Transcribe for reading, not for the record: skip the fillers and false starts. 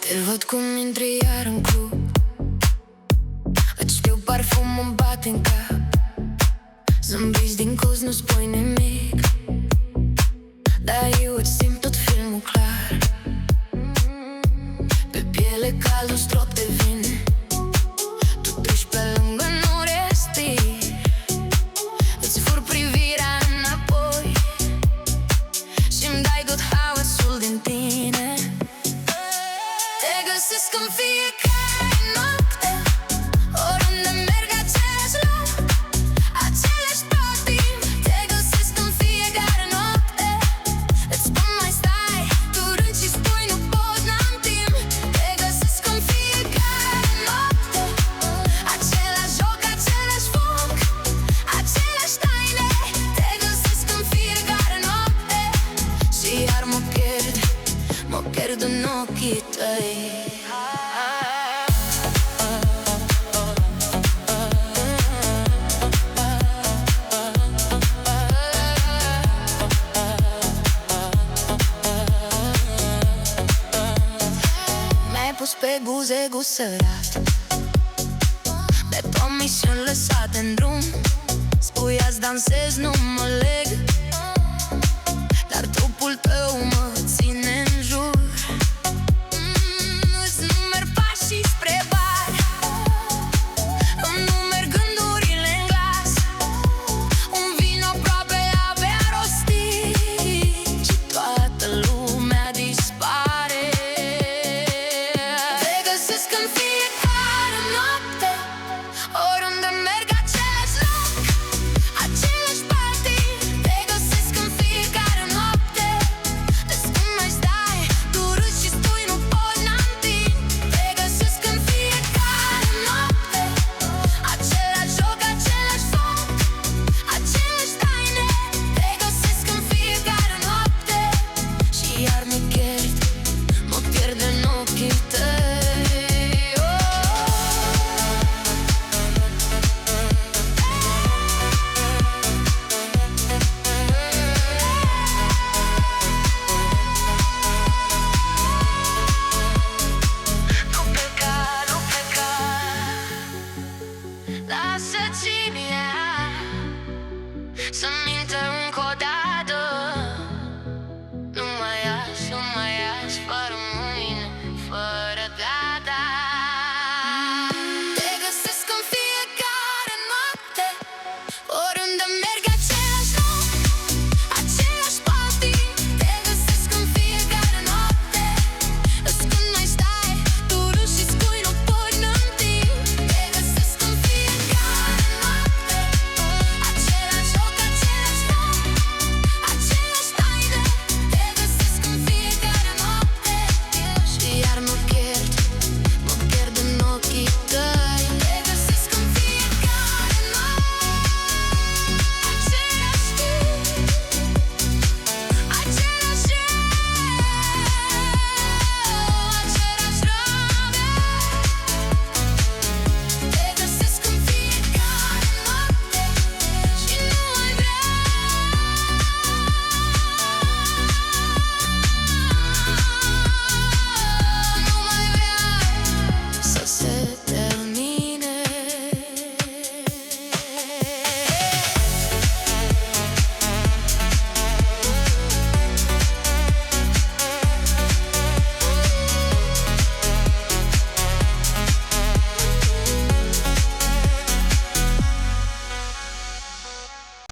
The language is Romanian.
Te văd cum intri iar în club, îți știu parfumul îmi bate în cap. Zâmbiți din coz, nu spui nimic, dar eu îți simt tot filmul clar. Pe piele cald un strop de vin, tu treci pe lângă, nu respiri. Îți fur privirea înapoi și-mi dai tot haosul din tine. Te găsesc în fiecare noapte, oriunde merg același loc, aceleași patim. Te găsesc în fiecare noapte, îți spun mai stai, tu râzi și spui nu pot, n-am timp. Te găsesc în fiecare noapte, același joc, același foc, aceleași taine. Te găsesc în fiecare noapte și iar mă pierd în ochii tăi. Mi-ai pus pe buze gusărat, de promisiuni lăsate în drum. Spui azi dansez, nu mă leg,